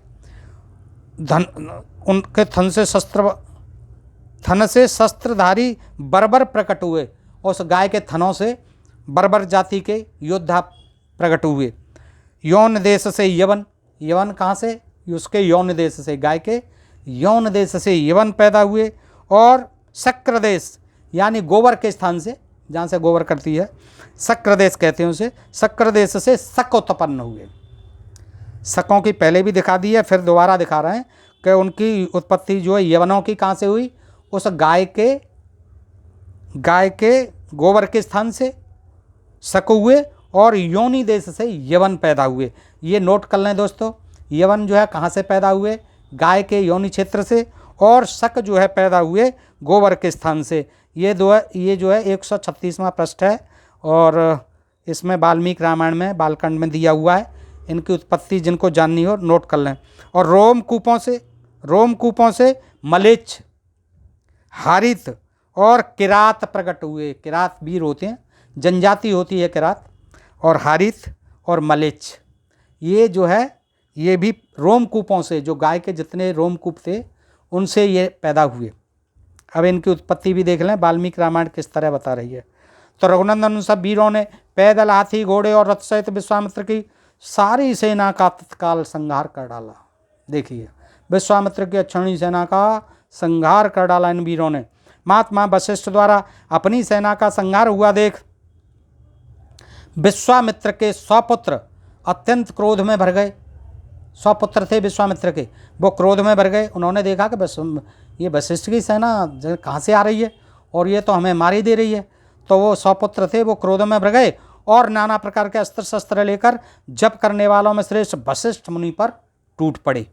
उनके थन से शस्त्रधारी बर्बर प्रकट हुए। उस गाय के थनों से बर्बर जाति के योद्धा प्रकट हुए। यौन देश से यवन, यवन कहाँ से? उसके यौन देश से, गाय के यौन देश से यवन पैदा हुए। और शक्र देश यानी गोबर के स्थान से, जहाँ से गोबर करती है, शक्र देश कहते हैं उसे। शक्र देश से शक उत्पन्न हुए। शकों की पहले भी दिखा दी है, फिर दोबारा दिखा रहे हैं कि उनकी उत्पत्ति जो है यवनों की कहाँ से हुई? उस गाय के गोबर के स्थान से शक हुए और योनि देश से यवन पैदा हुए। ये नोट कर लें दोस्तों, यवन जो है कहाँ से पैदा हुए? गाय के योनि क्षेत्र से, और शक जो है पैदा हुए गोबर के स्थान से। ये जो है 136वां पृष्ठ है, और इसमें वाल्मीकि रामायण में बालकांड में दिया हुआ है। इनकी उत्पत्ति जिनको जाननी हो नोट कर लें। और रोमकूपों से मलेच्छ, हारित और किरात प्रकट हुए। किरात वीर होते हैं, जनजाति होती है किरात, और हारित और मलेच्छ ये जो है ये भी रोमकूपों से, जो गाय के जितने रोमकूप थे उनसे ये पैदा हुए। अब इनकी उत्पत्ति भी देख लें, वाल्मीकि रामायण किस तरह बता रही है। तो रघुनंदन उन सब वीरों ने पैदल, हाथी, घोड़े और रथ सहित विश्वामित्र की सारी सेना का तत्काल संहार कर डाला। देखिए, विश्वामित्र की अक्षौहिणी सेना का संहार कर डाला इन वीरों ने। महात्मा वशिष्ठ द्वारा अपनी सेना का संहार हुआ देख विश्वामित्र के 100 पुत्र अत्यंत क्रोध में भर गए। 100 पुत्र थे विश्वामित्र के, वो क्रोध में भर गए। उन्होंने देखा कि ये वशिष्ठ की सेना कहाँ से आ रही है और ये तो हमें मार ही दे रही है। तो वो 100 पुत्र थे, वो क्रोध में भर गए और नाना प्रकार के अस्त्र शस्त्र लेकर जप करने वालों में श्रेष्ठ वशिष्ठ मुनि पर टूट पड़े।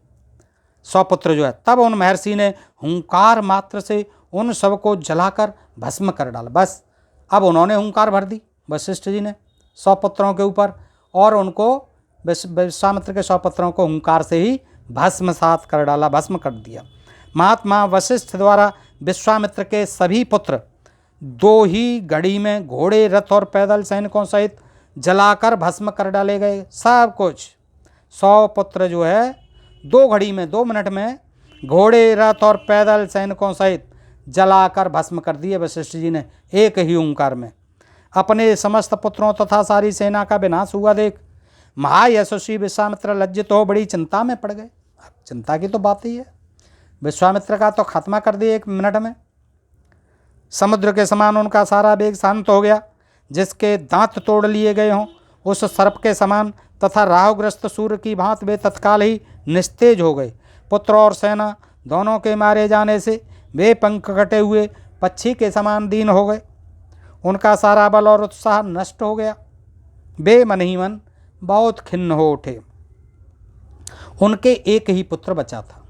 100 पुत्र जो है। तब उन महर्षि ने हुंकार मात्र से उन सब को जलाकर भस्म कर डाला। बस अब उन्होंने हुंकार भर दी वशिष्ठ जी ने 100 पुत्रों के ऊपर, और उनको विश्वामित्र के 100 पुत्रों को हुंकार से ही भस्मसात कर डाला, भस्म कर दिया। महात्मा वशिष्ठ द्वारा विश्वामित्र के सभी पुत्र 2 ही घड़ी में घोड़े, रथ और पैदल सैनिकों सहित जलाकर भस्म कर डाले गए। सब कुछ 100 पुत्र जो है 2 घड़ी में, 2 मिनट में घोड़े, रथ और पैदल सैनिकों सहित जलाकर भस्म कर दिए वशिष्ठ जी ने एक ही ओंकार में। अपने समस्त पुत्रों तथा सारी सेना का विनाश हुआ देख महायशस्वी विश्वामित्र लज्जित हो बड़ी चिंता में पड़ गए। अब चिंता की तो बात ही है, विश्वामित्र का तो खात्मा कर दिया 1 मिनट में। समुद्र के समान उनका सारा वेग शांत हो गया। जिसके दांत तोड़ लिए गए हों उस सर्प के समान तथा राहुग्रस्त सूर्य की भांति वे तत्काल ही निस्तेज हो गए। पुत्र और सेना दोनों के मारे जाने से वे पंख कटे हुए पक्षी के समान दीन हो गए। उनका सारा बल और उत्साह नष्ट हो गया। वे मन ही मन बहुत खिन्न हो उठे। उनके एक ही पुत्र बचा था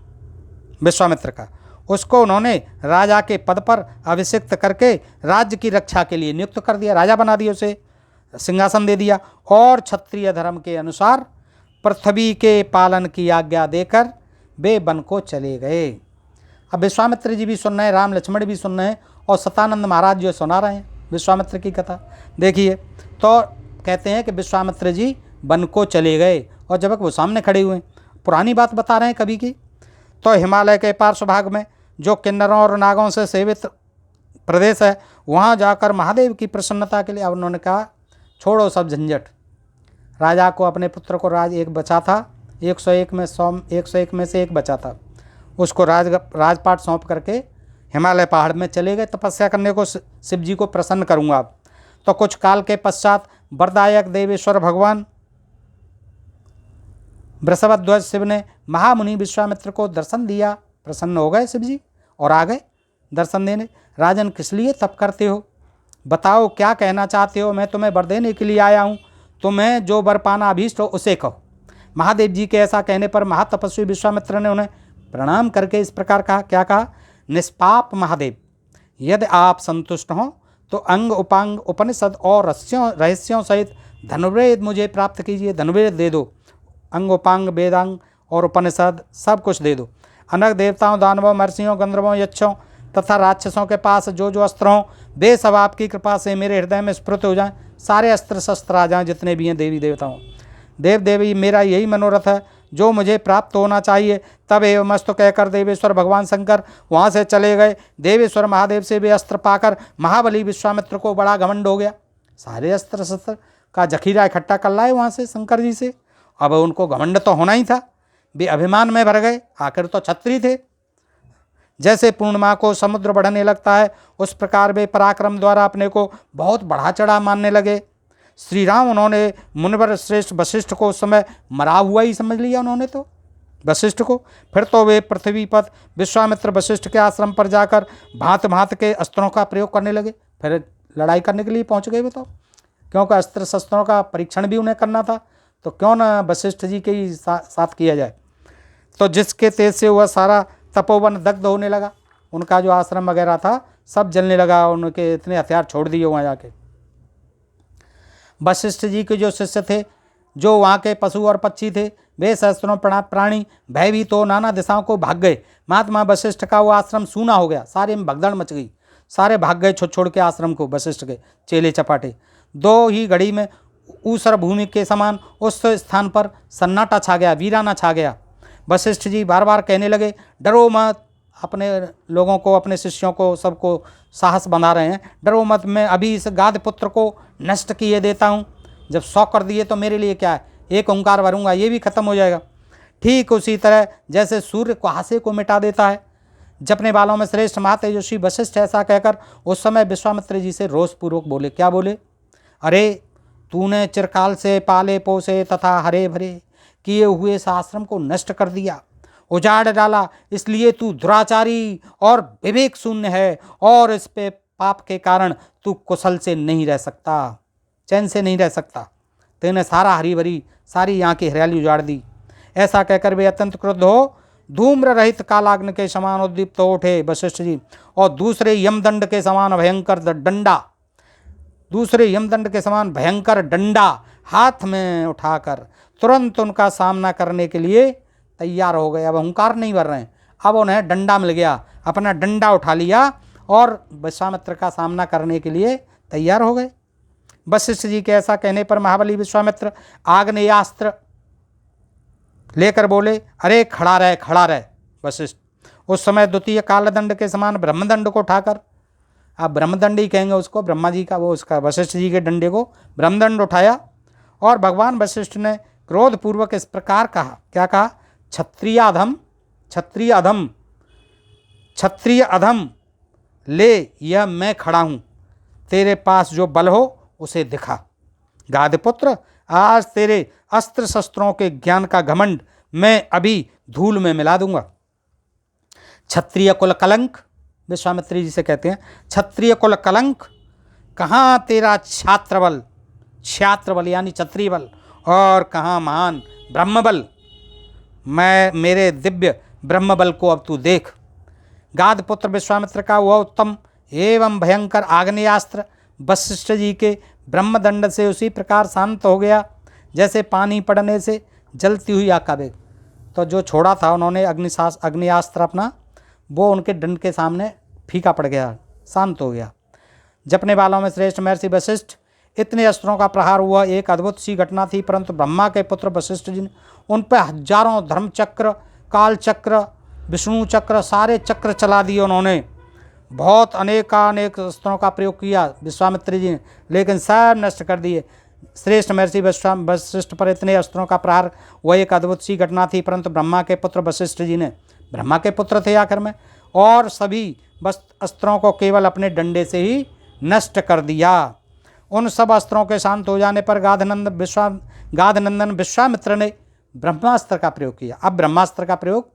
विश्वामित्र का। उसको उन्होंने राजा के पद पर अभिषिक्त करके राज्य की रक्षा के लिए नियुक्त कर दिया, राजा बना दिया, उसे सिंहासन दे दिया और क्षत्रिय धर्म के अनुसार पृथ्वी के पालन की आज्ञा देकर वे वन को चले गए। अब विश्वामित्र जी भी सुन रहे हैं, राम लक्ष्मण भी सुन रहे हैं, और सतानंद महाराज जो सुना रहे हैं विश्वामित्र की कथा। देखिए, तो कहते हैं कि विश्वामित्र जी वन को चले गए, और जब वो सामने खड़े हुए, पुरानी बात बता रहे हैं कभी की। तो हिमालय के पार्श्व भाग में जो किन्नरों और नागों से सेवित प्रदेश है, वहाँ जाकर महादेव की प्रसन्नता के लिए अब उन्होंने कहा छोड़ो सब झंझट। राजा को अपने पुत्र को राज एक बचा था, 101 में से एक बचा था, उसको राजपाट सौंप करके हिमालय पहाड़ में चले गए तपस्या करने को, शिव जी को प्रसन्न करूँगा अब। तो कुछ काल के पश्चात वरदायक देवेश्वर भगवान वृषभध्वज शिव ने महामुनि विश्वामित्र को दर्शन दिया, प्रसन्न हो गए शिव जी और आ गए दर्शन देने। राजन, किस लिए तप करते हो, बताओ क्या कहना चाहते हो, मैं तुम्हें वर देने के लिए आया हूँ, तुम्हें जो वर पाना अभीष्ट हो उसे कहो। महादेव जी के ऐसा कहने पर महातपस्वी विश्वामित्र ने उन्हें प्रणाम करके इस प्रकार कहा। क्या कहा? निष्पाप महादेव, यदि आप संतुष्ट हों तो अंग उपांग उपनिषद और रहस्यों सहित धनुर्वेद मुझे प्राप्त कीजिए। धनुर्वेद दे दो, अंग उपांग वेदांग और उपनिषद सब कुछ दे दो। अनक देवताओं, दानवों, महर्षियों, गंधर्वों, यक्षों तथा राक्षसों के पास जो जो अस्त्र हों, वे सब आपकी कृपा से मेरे हृदय में स्फुरित हो जाएं। सारे अस्त्र शस्त्र आ जाएं जितने भी हैं देवी देवताओं। देव देवी, मेरा यही मनोरथ है जो मुझे प्राप्त होना चाहिए। तब एवं मस्तु कहकर देवेश्वर भगवान शंकर वहाँ से चले गए। देवेश्वर महादेव से वे अस्त्र पाकर महाबली विश्वामित्र को बड़ा घमंड हो गया। सारे अस्त्र शस्त्र का जखीरा इकट्ठा कर लाए वहाँ से शंकर जी से। अब उनको घमंड तो होना ही था, वे अभिमान में भर गए, आखिर तो क्षत्रिय थे। जैसे पूर्णिमा को समुद्र बढ़ने लगता है, उस प्रकार वे पराक्रम द्वारा अपने को बहुत बढ़ा चढ़ा मानने लगे। श्री राम, उन्होंने मुनिवर श्रेष्ठ वशिष्ठ को उस समय मरा हुआ ही समझ लिया उन्होंने तो वशिष्ठ को। फिर तो वे पृथ्वी पर विश्वामित्र वशिष्ठ के आश्रम पर जाकर भांत भांत के अस्त्रों का प्रयोग करने लगे। फिर लड़ाई करने के लिए पहुंच गए बताओ, क्योंकि अस्त्र शस्त्रों का परीक्षण भी उन्हें करना था, तो क्यों ना वशिष्ठ जी के ही साथ किया जाए। तो जिसके तेज से वह सारा तपोवन दग्ध होने लगा, उनका जो आश्रम वगैरह था सब जलने लगा, उनके इतने हथियार छोड़ दिए वहाँ जाके। वशिष्ठ जी के जो शिष्य थे, जो वहाँ के पशु और पक्षी थे, वे सहस्त्रों प्राणी भयभीत हो नाना दिशाओं को भाग गए। महात्मा वशिष्ठ का वो आश्रम सूना हो गया, सारे में भगदड़ मच गई, सारे भाग गए छोड़ के आश्रम को वशिष्ठ के चेले चपाटे। दो ही घड़ी में ऊसर भूमि के समान उस स्थान पर सन्नाटा छा गया, वीराना छा गया। वशिष्ठ जी बार बार कहने लगे, डरो मत, अपने लोगों को, अपने शिष्यों को, सबको साहस बना रहे हैं, डरो मत, मैं अभी इस गाद पुत्र को नष्ट किए देता हूँ। जब 100 कर दिए तो मेरे लिए क्या है, एक ओंकार भरूंगा, ये भी खत्म हो जाएगा। ठीक उसी तरह जैसे सूर्य कुहासे को मिटा देता है, जपने वालों में श्रेष्ठ महातेजस्वी वशिष्ठ ऐसा कहकर उस समय विश्वामित्र जी से रोषपूर्वक बोले। क्या बोले? अरे, तूने चिरकाल से पाले पोसे तथा हरे भरे किए हुए इस आश्रम को नष्ट कर दिया, उजाड़ डाला, इसलिए तू दुराचारी और विवेक शून्य है, और इस पे पाप के कारण तू कुशल से नहीं रह सकता, चैन से नहीं रह सकता। तेने सारा हरी भरी सारी यहाँ की हरियाली उजाड़ दी। ऐसा कहकर वे अत्यंत क्रुद्ध हो धूम्र रहित कालाग्नि के समान उद्दीप्त हो उठे वशिष्ठ जी, और दूसरे यमदंड के समान भयंकर डंडा हाथ में उठाकर तुरंत उनका सामना करने के लिए तैयार हो गए। अब ओंकार नहीं भर रहे हैं, अब उन्हें डंडा मिल गया, अपना डंडा उठा लिया और विश्वामित्र का सामना करने के लिए तैयार हो गए। वशिष्ठ जी के ऐसा कहने पर महाबली विश्वामित्र आग्नेयास्त्र लेकर बोले, अरे खड़ा रहे वशिष्ठ। उस समय द्वितीय कालदंड के समान ब्रह्मदंड को उठाकर, आप ब्रह्मदंड ही कहेंगे उसको, ब्रह्मा जी का वो उसका वशिष्ठ जी के डंडे को ब्रह्मदंड उठाया, और भगवान वशिष्ठ ने क्रोधपूर्वक इस प्रकार कहा। क्या कहा? क्षत्रिय अधम ले, यह मैं खड़ा हूँ, तेरे पास जो बल हो उसे दिखा। गादपुत्र, आज तेरे अस्त्र शस्त्रों के ज्ञान का घमंड मैं अभी धूल में मिला दूंगा। क्षत्रिय कुल कलंक, विश्वामित्र जी से कहते हैं, क्षत्रिय कुल कलंक, कहाँ तेरा क्षात्र बल यानी क्षत्रिय बल, और कहाँ महान ब्रह्मबल। मेरे दिव्य ब्रह्मबल को अब तू देख। गादपुत्र विश्वामित्र का वह उत्तम एवं भयंकर आग्नेयास्त्र वशिष्ठ जी के ब्रह्मदंड से उसी प्रकार शांत हो गया जैसे पानी पड़ने से जलती हुई आग का वेग। तो जो छोड़ा था उन्होंने अग्नियास्त्र अपना, वो उनके दंड के सामने फीका पड़ गया, शांत हो गया। जपने वालों में श्रेष्ठ महर्षि वशिष्ठ, इतने अस्त्रों का प्रहार हुआ, एक अद्भुत सी घटना थी, परंतु ब्रह्मा के पुत्र वशिष्ठ जी ने उन पर हजारों धर्म चक्र, काल चक्र, विष्णु चक्र, सारे चक्र चला दिए उन्होंने। बहुत अनेकानेक अस्त्रों का प्रयोग किया विश्वामित्र जी ने, लेकिन सब नष्ट कर दिए। श्रेष्ठ महर्षि वशिष्ठ पर इतने अस्त्रों का प्रहार, वह एक अद्भुत सी घटना थी, परंतु ब्रह्मा के पुत्र वशिष्ठ जी ने, ब्रह्मा के पुत्र थे आखिर में, और सभी अस्त्रों को केवल अपने डंडे से ही नष्ट कर दिया। उन सब अस्त्रों के शांत हो जाने पर गाधनंदन विश्वामित्र ने ब्रह्मास्त्र का प्रयोग किया। अब ब्रह्मास्त्र का प्रयोग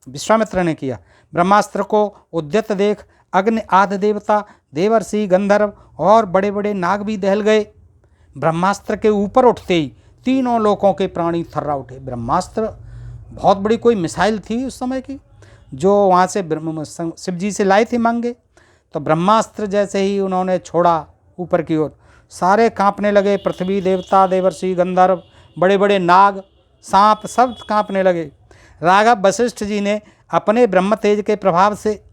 विश्वामित्र ने किया। ब्रह्मास्त्र को उद्यत देख अग्नि आदि देवता, देवर्षि, गंधर्व और बड़े बड़े नाग भी दहल गए। ब्रह्मास्त्र के ऊपर उठते ही तीनों लोकों के प्राणी थर्रा उठे। ब्रह्मास्त्र बहुत बड़ी कोई मिसाइल थी उस समय की, जो वहाँ से शिव जी से लाए थे मांगे। तो ब्रह्मास्त्र जैसे ही उन्होंने छोड़ा ऊपर की ओर, सारे कांपने लगे। पृथ्वी, देवता, देवर्षि, गंधर्व, बड़े बड़े नाग, सांप, सब कांपने लगे। राघव वशिष्ठ जी ने अपने ब्रह्म तेज के प्रभाव से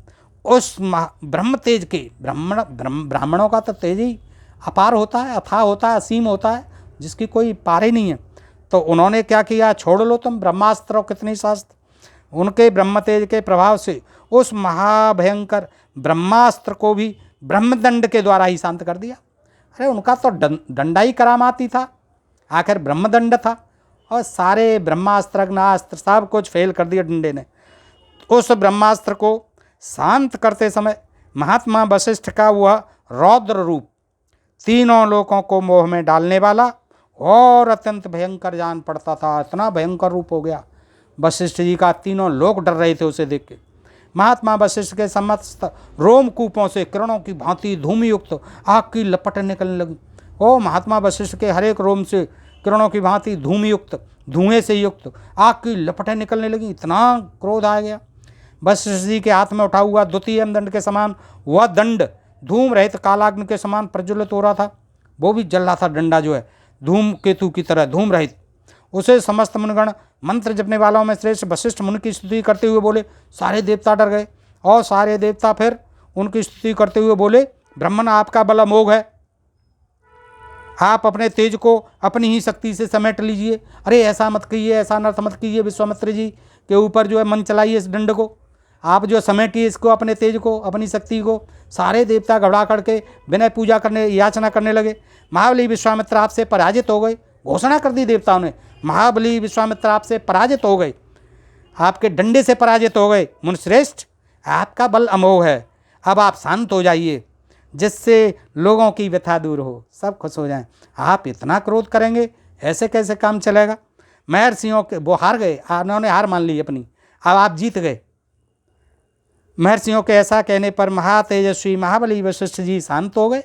उस ब्रह्म तेज के, ब्राह्मणों का तो तेज ही अपार होता है, अथाह होता है, असीम होता है, जिसकी कोई पारे नहीं है। तो उन्होंने क्या किया, छोड़ लो तुम ब्रह्मास्त्र कितनी शास्त्र, उनके ब्रह्म तेज के प्रभाव से उस महाभयंकर ब्रह्मास्त्र को भी ब्रह्मदंड के द्वारा ही शांत कर दिया। अरे उनका तो दंडा ही करामाती था, आखिर ब्रह्मदंड था, और सारे ब्रह्मास्त्र, अग्नास्त्र सब कुछ फेल कर दिया डंडे ने। उस ब्रह्मास्त्र को शांत करते समय महात्मा वशिष्ठ का वह रौद्र रूप तीनों लोगों को मोह में डालने वाला और अत्यंत भयंकर जान पड़ता था। इतना भयंकर रूप हो गया वशिष्ठ जी का, तीनों लोग डर रहे थे उसे देख के। महात्मा वशिष्ठ के समस्त रोमकूपों से किरणों की भांति धूमयुक्त आग की लपटें निकलने लगी। ओ महात्मा वशिष्ठ के हर एक रोम से किरणों की भांति धूमयुक्त, धुएं से युक्त आग की लपटें निकलने लगी। इतना क्रोध आ गया। वशिष्ठ जी के हाथ में उठा हुआ द्वितीय दंड के समान वह दंड धूम रहित कालाग्नि के समान प्रज्वलित हो रहा था। वो भी जल रहा था डंडा, जो है धूम केतु की तरह धूम रहित। उसे समस्त मुनिगण, मंत्र जपने वालों में श्रेष्ठ वशिष्ठ मुनि की स्तुति करते हुए बोले। सारे देवता डर गए, और सारे देवता फिर उनकी स्तुति करते हुए बोले, ब्रह्मन आपका बल अमोघ है, आप अपने तेज को अपनी ही शक्ति से समेट लीजिए। अरे ऐसा मत कीजिए, ऐसा अनर्थ मत कीजिए, विश्वामित्र जी के ऊपर जो है मन चलाइए, इस दंड को आप जो समेटिए, इसको अपने तेज को, अपनी शक्ति को। सारे देवता घबरा करके विनय पूजा करने, याचना करने लगे। महाबली विश्वामित्र आपसे पराजित हो गए, घोषणा कर दी देवताओं ने, महाबली विश्वामित्र आपसे पराजित हो गए, आपके डंडे से पराजित हो गए। मुनिश्रेष्ठ आपका बल अमोघ है, अब आप शांत हो जाइए, जिससे लोगों की व्यथा दूर हो, सब खुश हो जाएं। आप इतना क्रोध करेंगे, ऐसे कैसे काम चलेगा। महर्षियों के वो हार गए, उन्होंने हार मान ली अपनी, अब आप जीत गए। महर्षियों के ऐसा कहने पर महातेजस्वी महाबली वशिष्ठ जी शांत हो गए।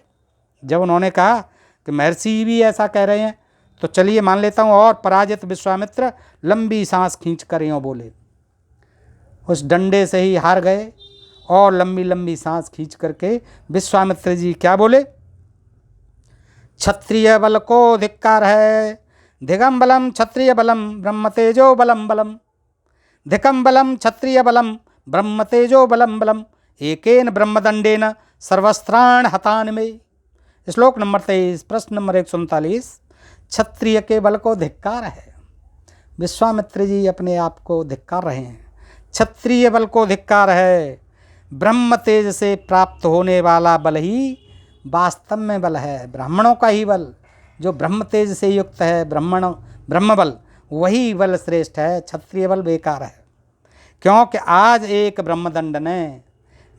जब उन्होंने कहा कि महर्षि भी ऐसा कह रहे हैं, तो चलिए मान लेता हूँ। और पराजित विश्वामित्र लंबी सांस खींच कर यूँ बोले, उस डंडे से ही हार गए। और लंबी लंबी सांस खींच करके विश्वामित्र जी क्या बोले, क्षत्रिय बल को धिक्कार है, धिगम बलम क्षत्रिय बलम ब्रह्म तेजो बलम बलम, धिकम बलम क्षत्रिय बलम ब्रह्म तेजो बलम बलम, एकेन ब्रह्मदंडेन सर्वस्त्राण हतान में। श्लोक नंबर 23, प्रश्न नंबर 139। क्षत्रिय के बल को धिक्कार है। विश्वामित्र जी अपने आप को धिक्कार रहे हैं। क्षत्रिय बल को धिक्कार है। ब्रह्म तेज से प्राप्त होने वाला बल ही वास्तव में बल है, ब्राह्मणों का ही बल, जो ब्रह्म तेज से युक्त है, ब्रह्म बल, वही बल श्रेष्ठ है। क्षत्रिय बल बेकार है, क्योंकि आज एक ब्रह्मदंड ने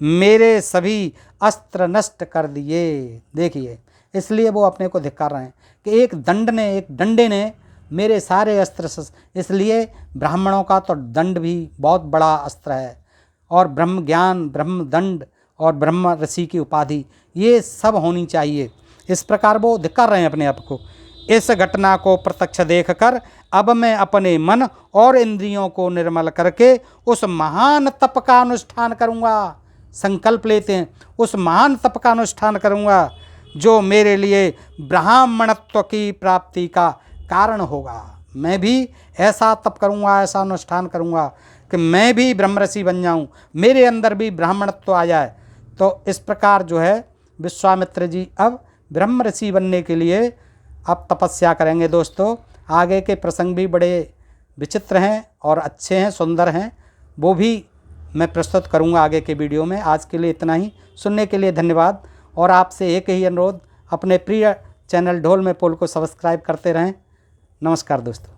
मेरे सभी अस्त्र नष्ट कर दिए। देखिए, इसलिए वो अपने को धिक्कार रहे हैं कि एक डंडे ने मेरे सारे अस्त्र, इसलिए ब्राह्मणों का तो दंड भी बहुत बड़ा अस्त्र है, और ब्रह्म ज्ञान, ब्रह्म दंड और ब्रह्म ऋषि की उपाधि, ये सब होनी चाहिए। इस प्रकार वो धिक्कार रहे हैं अपने आप को। इस घटना को प्रत्यक्ष देखकर अब मैं अपने मन और इंद्रियों को निर्मल करके उस महान तप का अनुष्ठान करूँगा। संकल्प लेते हैं, उस महान तप का अनुष्ठान करूँगा जो मेरे लिए ब्राह्मणत्व की प्राप्ति का कारण होगा। मैं भी ऐसा तप करूँगा, ऐसा अनुष्ठान करूँगा कि मैं भी ब्रह्मऋषि बन जाऊं, मेरे अंदर भी ब्राह्मणत्व आ जाए। तो इस प्रकार जो है विश्वामित्र जी अब ब्रह्मऋषि बनने के लिए अब तपस्या करेंगे। दोस्तों आगे के प्रसंग भी बड़े विचित्र हैं और अच्छे हैं, सुंदर हैं, वो भी मैं प्रस्तुत करूंगा आगे के वीडियो में। आज के लिए इतना ही। सुनने के लिए धन्यवाद। और आपसे एक ही अनुरोध, अपने प्रिय चैनल ढोल में पोल को सब्सक्राइब करते रहें। नमस्कार दोस्तों।